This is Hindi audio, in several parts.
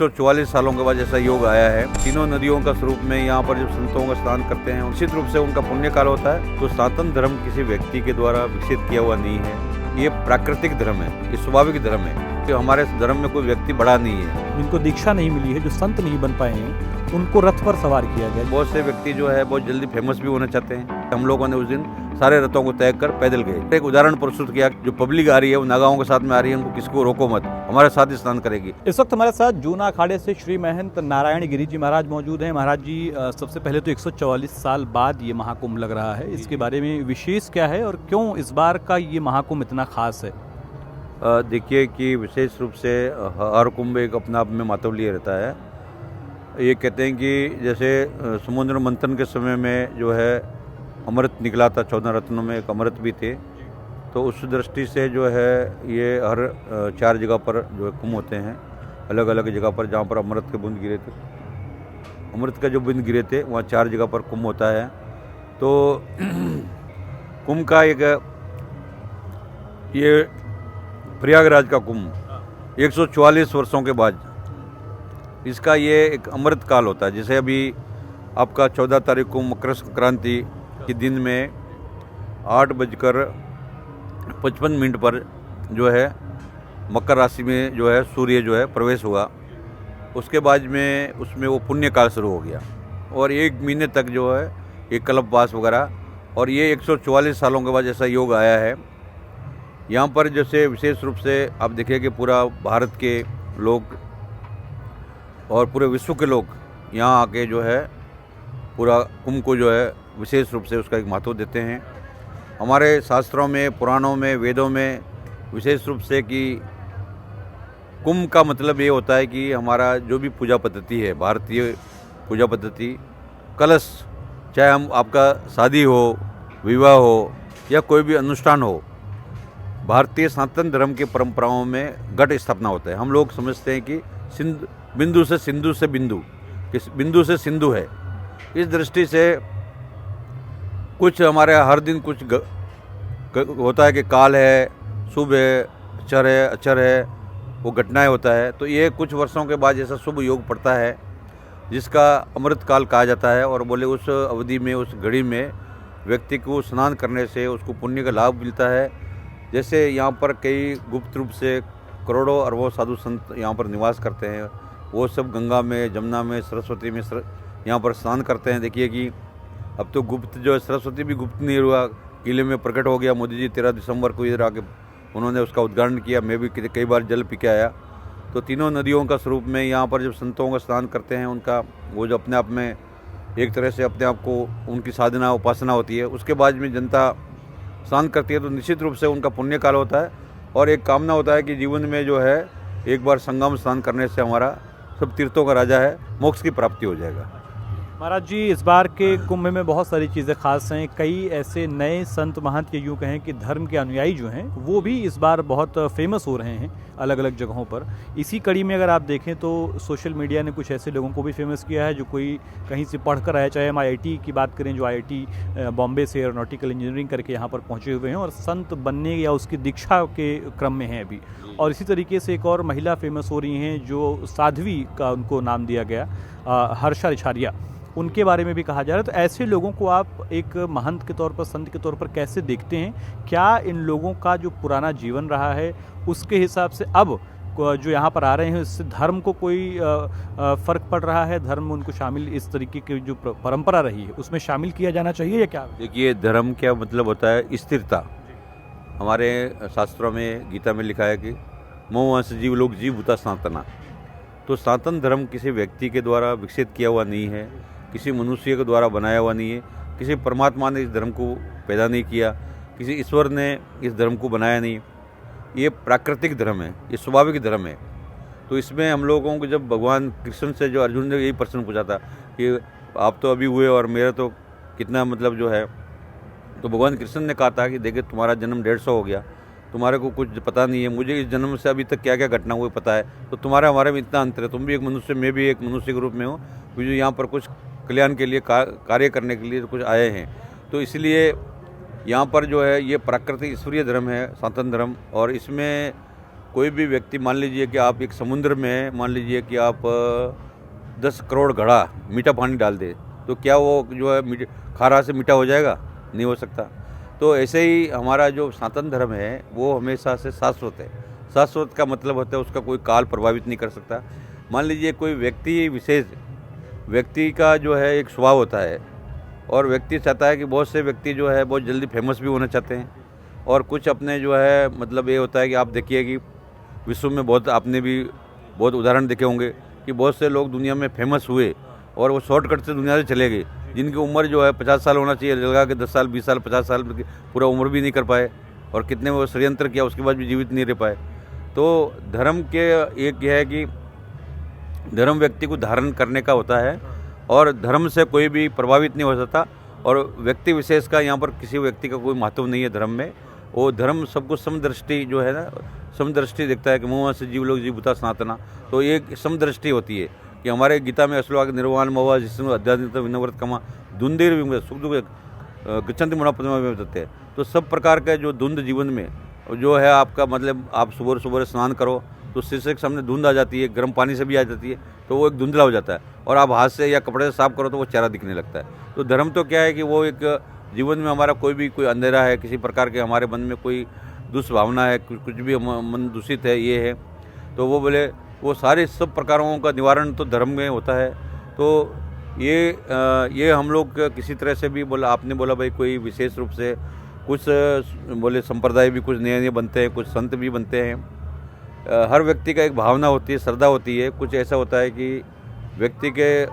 144 सालों के बाद ऐसा योग आया है। तीनों नदियों का स्वरूप में यहाँ पर जब संतों का स्नान करते हैं निश्चित रूप से उनका पुण्य काल होता है। तो सनातन धर्म किसी व्यक्ति के द्वारा विकसित किया हुआ नहीं है, ये प्राकृतिक धर्म है, ये स्वाभाविक धर्म है कि हमारे धर्म में कोई व्यक्ति बड़ा नहीं है। जिनको दीक्षा नहीं मिली है, जो संत नहीं बन पाए हैं, उनको रथ पर सवार किया गया। बहुत से व्यक्ति जो है बहुत जल्दी फेमस भी होना चाहते हैं। हम लोगों ने उस दिन सारे रथों को त्याग कर पैदल गए। एक उदाहरण प्रस्तुत किया, जो पब्लिक आ रही है वो नागाओं के साथ में आ रही है, उनको किसको रोको मत, हमारे साथ ही स्नान करेगी। इस वक्त हमारे साथ जूना अखाड़े से श्री महंत नारायण गिरी जी महाराज मौजूद हैं। महाराज जी, सबसे पहले तो 144 साल बाद ये महाकुंभ लग रहा है, इसके बारे में विशेष क्या है और क्यों इस बार का ये महाकुंभ इतना खास है? देखिए कि विशेष रूप से हर कुंभ एक अपना आप में महत्व लिए रहता है। ये कहते हैं कि जैसे समुद्र मंथन के समय में जो है अमृत निकला था, 14 रत्नों में एक अमृत भी थे, तो उस दृष्टि से जो है ये हर 4 जगह पर जो है कुंभ होते हैं, अलग अलग जगह पर जहाँ पर अमृत के बूंद गिरे थे, अमृत का जो बूंद गिरे थे वहाँ 4 जगह पर कुंभ होता है। तो कुंभ का एक ये प्रयागराज का कुंभ 144 वर्षों के बाद इसका ये एक अमृत काल होता है। जैसे अभी आपका 14 तारीख को मकर संक्रांति के दिन में 8:55 पर जो है मकर राशि में जो है सूर्य जो है प्रवेश हुआ। उसके बाद में उसमें वो पुण्य काल शुरू हो गया और 1 महीने तक जो है एक कल्पवास वगैरह, और ये 144 सालों के बाद ऐसा योग आया है। यहाँ पर जैसे विशेष रूप से आप देखिए कि पूरा भारत के लोग और पूरे विश्व के लोग यहाँ आके जो है पूरा कुंभ को जो है विशेष रूप से उसका एक महत्व देते हैं। हमारे शास्त्रों में, पुराणों में, वेदों में विशेष रूप से कि कुंभ का मतलब ये होता है कि हमारा जो भी पूजा पद्धति है, भारतीय पूजा पद्धति, कलश, चाहे हम आपका शादी हो, विवाह हो या कोई भी अनुष्ठान हो, भारतीय सनातन धर्म की परंपराओं में घट स्थापना होता है। हम लोग समझते हैं कि बिंदु से सिंधु से बिंदु, किस बिंदु से सिंधु है। इस दृष्टि से कुछ हमारे हर दिन कुछ होता है कि काल है, शुभ है, अचर है, वो घटनाएं होता है। तो ये कुछ वर्षों के बाद जैसा शुभ योग पड़ता है जिसका अमृत काल कहा जाता है, और बोले उस अवधि में, उस घड़ी में व्यक्ति को स्नान करने से उसको पुण्य का लाभ मिलता है। जैसे यहाँ पर कई गुप्त रूप से करोड़ों अरबों साधु संत यहाँ पर निवास करते हैं, वो सब गंगा में, जमुना में, सरस्वती में यहाँ पर स्नान करते हैं। देखिए कि अब तो गुप्त जो है, सरस्वती भी गुप्त नहीं हुआ, किले में प्रकट हो गया। मोदी जी 13 दिसंबर को इधर आके उन्होंने उसका उद्घाटन किया। मैं भी कई बार जल पी के आया। तो तीनों नदियों का स्वरूप में यहाँ पर जब संतों का स्नान करते हैं, उनका वो जो अपने आप में एक तरह से अपने आप को उनकी साधना, उपासना होती है। उसके बाद में जनता स्नान करती है तो निश्चित रूप से उनका पुण्य काल होता है, और एक कामना होता है कि जीवन में जो है एक बार संगम स्नान करने से हमारा सब तीर्थों का राजा है, मोक्ष की प्राप्ति हो जाएगा। महाराज जी, इस बार के कुंभ में बहुत सारी चीज़ें खास हैं। कई ऐसे नए संत महंत, यूँ कहें कि धर्म के अनुयायी जो हैं वो भी इस बार बहुत फेमस हो रहे हैं अलग अलग जगहों पर। इसी कड़ी में अगर आप देखें तो सोशल मीडिया ने कुछ ऐसे लोगों को भी फेमस किया है जो कोई कहीं से पढ़ कर आया, चाहे हम IIT की बात करें, जो IIT बॉम्बे से एरोनॉटिकल इंजीनियरिंग करके यहाँ पर पहुँचे हुए हैं और संत बनने या उसकी दीक्षा के क्रम में हैं अभी। और इसी तरीके से एक और महिला फेमस हो रही हैं जो साध्वी का उनको नाम दिया गया, हर्षा रिछारिया, उनके बारे में भी कहा जा रहा है। तो ऐसे लोगों को आप एक महंत के तौर पर, संत के तौर पर कैसे देखते हैं? क्या इन लोगों का जो पुराना जीवन रहा है उसके हिसाब से अब जो यहाँ पर आ रहे हैं इससे धर्म को कोई फ़र्क पड़ रहा है? धर्म में उनको शामिल, इस तरीके की जो परंपरा रही है उसमें शामिल किया जाना चाहिए या क्या? देखिए, धर्म क्या मतलब होता है? स्थिरता। हमारे शास्त्रों में, गीता में लिखा है कि मोहवंश जीव लोग जीव भूता सनातना। तो सनातन धर्म किसी व्यक्ति के द्वारा विकसित किया हुआ नहीं है, किसी मनुष्य के द्वारा बनाया हुआ नहीं है, किसी परमात्मा ने इस धर्म को पैदा नहीं किया, किसी ईश्वर ने इस धर्म को बनाया नहीं। ये प्राकृतिक धर्म है, ये स्वाभाविक धर्म है। तो इसमें हम लोगों को जब भगवान कृष्ण से जो अर्जुन ने यही प्रश्न पूछा था कि आप तो अभी हुए और मेरा तो कितना मतलब जो है, तो भगवान कृष्ण ने कहा था कि देखिए तुम्हारा जन्म 150 हो गया, तुम्हारे को कुछ पता नहीं है, मुझे इस जन्म से अभी तक क्या क्या घटना हुई पता है। तो तुम्हारा हमारे में इतना अंतर है, तुम भी एक मनुष्य, मैं भी एक मनुष्य के रूप में हूँ, मुझे यहाँ पर कुछ कल्याण के लिए कार्य करने के लिए कुछ आए हैं। तो इसलिए यहाँ पर जो है ये प्राकृतिक ईश्वरीय धर्म है, सनातन धर्म, और इसमें कोई भी व्यक्ति, मान लीजिए कि आप एक समुद्र में, मान लीजिए कि आप 10 करोड़ घड़ा मीठा पानी डाल दे, तो क्या वो जो है खारा से मीठा हो जाएगा? नहीं हो सकता। तो ऐसे ही हमारा जो सनातन धर्म है वो हमेशा से शाश्वत है। शाश्वत का मतलब होता है उसका कोई काल प्रभावित नहीं कर सकता। मान लीजिए कोई व्यक्ति विशेष, व्यक्ति का जो है एक स्वभाव होता है, और व्यक्ति चाहता है कि बहुत से व्यक्ति जो है बहुत जल्दी फेमस भी होना चाहते हैं, और कुछ अपने जो है मतलब ये होता है कि आप देखिए कि विश्व में बहुत, आपने भी बहुत उदाहरण देखे होंगे कि बहुत से लोग दुनिया में फेमस हुए और वो शॉर्टकट से दुनिया से चले गए, जिनकी उम्र जो है 50 साल होना चाहिए, लगा के 10 साल 20 साल 50 साल पूरा उम्र भी नहीं कर पाए, और कितने वो षड्यंत्र किया उसके बाद भी जीवित नहीं रह पाए। तो धर्म के एक यह है कि धर्म व्यक्ति को धारण करने का होता है, और धर्म से कोई भी प्रभावित नहीं हो सकता, और व्यक्ति विशेष का यहाँ पर किसी व्यक्ति का कोई महत्व नहीं है धर्म में। वो धर्म सबको समदृष्टि जो है ना, समदृष्टि देखता है कि मुँह से जीव लोग जीवता सनातना। तो एक समदृष्टि होती है कि हमारे गीता में श्लोक निर्वाण मवा जिसमें अध्यात्म विनव्रत कमा धुंधेर सुख दुख गच्छन्ति मुना पद्मा में बताते हैं। तो सब प्रकार का जो धुंध जीवन में जो है आपका, मतलब आप सुबह सुबह स्नान करो तो शीशे के सामने धुंध आ जाती है, गर्म पानी से भी आ जाती है, तो वो एक धुंधला हो जाता है, और आप हाथ से या कपड़े से साफ करो तो वो चेहरा दिखने लगता है। तो धर्म तो क्या है कि वो एक जीवन में हमारा कोई अंधेरा है, किसी प्रकार के हमारे मन में कोई दुष्भावना है, कुछ भी मन दूषित है, ये है, तो वो बोले वो सारे सब प्रकारों का निवारण तो धर्म में होता है। तो ये हम लोग किसी तरह से भी बोला, आपने बोला भाई कोई विशेष रूप से कुछ बोले संप्रदाय भी कुछ नए नए बनते हैं, कुछ संत भी बनते हैं। हर व्यक्ति का एक भावना होती है, श्रद्धा होती है। कुछ ऐसा होता है कि व्यक्ति के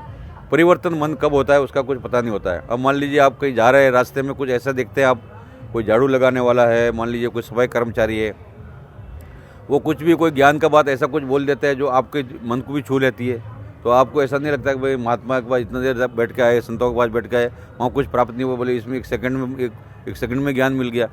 परिवर्तन मन कब होता है उसका कुछ पता नहीं होता है। अब मान लीजिए आप कहीं जा रहे हैं, रास्ते में कुछ ऐसा देखते हैं, आप कोई झाड़ू लगाने वाला है, मान लीजिए कोई सफाई कर्मचारी है, वो कुछ भी कोई ज्ञान का बात ऐसा कुछ बोल देता है जो आपके मन को भी छू लेती है। तो आपको ऐसा नहीं लगता कि भाई महात्मा के पास इतना देर बैठ के आए, संतों के पास बैठ के आए, वहाँ कुछ प्राप्त नहीं हुआ, बोले इसमें एक सेकंड में ज्ञान मिल गया।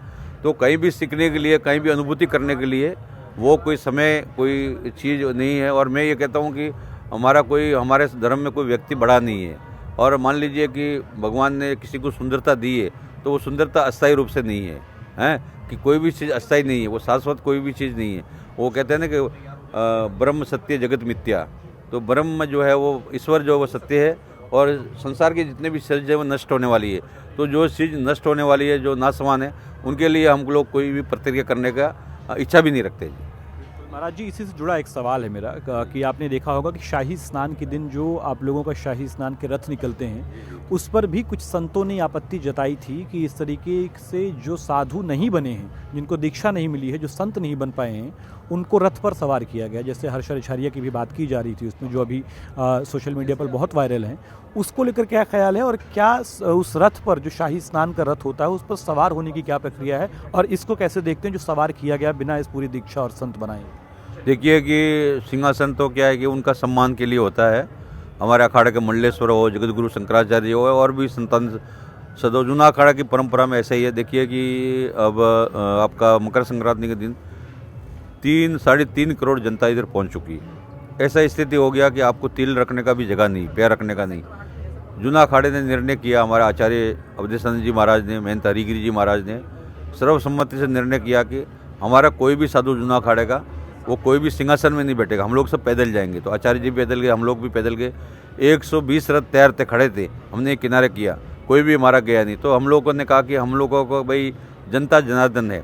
तो कहीं भी सीखने के लिए, कहीं भी अनुभूति करने के लिए वो कोई समय, कोई चीज़ नहीं है। और मैं ये कहता हूँ कि हमारे धर्म में कोई व्यक्ति बड़ा नहीं है। और मान लीजिए कि भगवान ने किसी को सुंदरता दी है, तो वो सुंदरता अस्थायी रूप से नहीं है, कि कोई भी चीज़ अस्थायी नहीं है, वो शाश्वत कोई भी चीज़ नहीं है। वो कहते हैं ना कि ब्रह्म सत्य जगत मिथ्या। तो ब्रह्म जो है वो ईश्वर जो है वो सत्य है, और संसार के जितने भी चीज़ है वो नष्ट होने वाली है। तो जो चीज़ नष्ट होने वाली है, जो नासवान है, उनके लिए हम लोग कोई भी प्रतिक्रिया करने का इच्छा भी नहीं रखते जी। महाराज जी, इसी से जुड़ा एक सवाल है मेरा कि आपने देखा होगा कि शाही स्नान के दिन जो आप लोगों का शाही स्नान के रथ निकलते हैं, उस पर भी कुछ संतों ने आपत्ति जताई थी कि इस तरीके से जो साधु नहीं बने हैं, जिनको दीक्षा नहीं मिली है, जो संत नहीं बन पाए हैं, उनको रथ पर सवार किया गया। जैसे हर्ष रिछारिया की भी बात की जा रही थी उसमें, जो अभी सोशल मीडिया पर बहुत वायरल हैं। उसको लेकर क्या ख्याल है, और क्या उस रथ पर, जो शाही स्नान का रथ होता है, उस पर सवार होने की क्या प्रक्रिया है, और इसको कैसे देखते हैं जो सवार किया गया बिना इस पूरी दीक्षा और संत बनाए? देखिए कि सिंहासन तो क्या है कि उनका सम्मान के लिए होता है। हमारे अखाड़े के मंडलेश्वर हो, जगत गुरु शंकराचार्य हो, और भी संतान सदो जूना अखाड़ा की परंपरा में ऐसा ही है। देखिए कि अब आपका मकर संक्रांति के दिन 3-3.5 करोड़ जनता इधर पहुंच चुकी है। ऐसा स्थिति हो गया कि आपको तिल रखने का भी जगह नहीं, पैर रखने का नहीं। जूना अखाड़े ने निर्णय किया, हमारे आचार्य अवधेशानंद जी महाराज ने, महंत हरिगिरी जी महाराज ने सर्वसम्मति से निर्णय किया कि हमारा कोई भी साधु जूना अखाड़े का वो कोई भी सिंहासन में नहीं बैठेगा, हम लोग सब पैदल जाएंगे। तो आचार्य जी पैदल गए, हम लोग भी पैदल गए। 120 रथ तैयार थे, खड़े थे, हमने किनारे किया, कोई भी हमारा गया नहीं। तो हम लोगों ने कहा कि हम लोगों को भाई जनता जनार्दन है,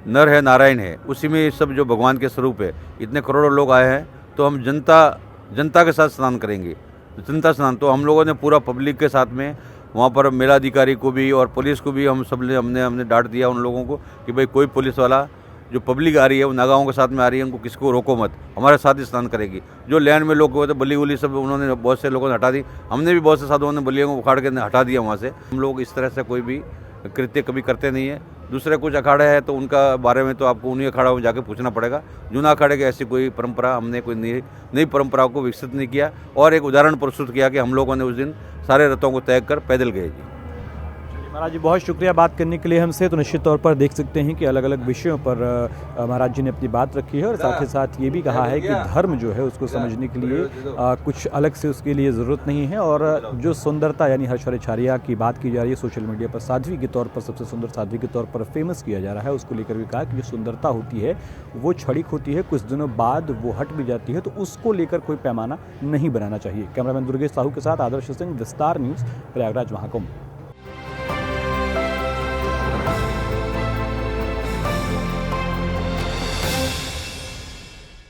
नर है नारायण है, उसी में सब जो भगवान के स्वरूप है, इतने करोड़ों लोग आए हैं, तो हम जनता के साथ स्नान करेंगे, जनता स्नान। तो हम लोगों ने पूरा पब्लिक के साथ में वहाँ पर मेलाधिकारी को भी और पुलिस को भी हमने डांट दिया उन लोगों को कि भाई कोई पुलिस वाला, जो पब्लिक आ रही है वो नागाओं के साथ में आ रही है, उनको किसी को रोको मत, हमारे साथ ही स्नान करेगी। जो लैंड में लोग होते बली उली सब उन्होंने बहुत से लोगों ने हटा दी, हमने भी बहुत से साधुओं ने बलियों को उखाड़ के हटा दिया वहाँ से। हम लोग इस तरह से कोई भी कृत्य कभी करते नहीं है। दूसरे कुछ अखाड़े हैं तो उनका बारे में तो आपको उन्हीं अखाड़ों में जाके पूछना पड़ेगा। जूना अखाड़े की ऐसी कोई परंपरा, हमने कोई नई परंपराओं को विकसित नहीं किया, और एक उदाहरण प्रस्तुत किया कि हम लोगों ने उस दिन सारे रथों को त्याग कर पैदल गए जी। महाराज जी बहुत शुक्रिया बात करने के लिए हमसे। तो निश्चित तौर पर देख सकते हैं कि अलग अलग विषयों पर महाराज जी ने अपनी बात रखी है और साथ ही साथ ये भी कहा है कि धर्म जो है उसको समझने के लिए कुछ अलग से उसके लिए ज़रूरत नहीं है। और जो सुंदरता यानी हर्षवर्धन की बात की जा रही है सोशल मीडिया पर, साध्वी के तौर पर सबसे सुंदर साध्वी के तौर पर फेमस किया जा रहा है, उसको लेकर भी कहा कि जो सुंदरता होती है वो क्षणिक होती है, कुछ दिनों बाद वो हट भी जाती है, तो उसको लेकर कोई पैमाना नहीं बनाना चाहिए। कैमरामैन दुर्गेश साहू के साथ आदर्श सिंह, विस्तार न्यूज़, प्रयागराज महाकुंभ।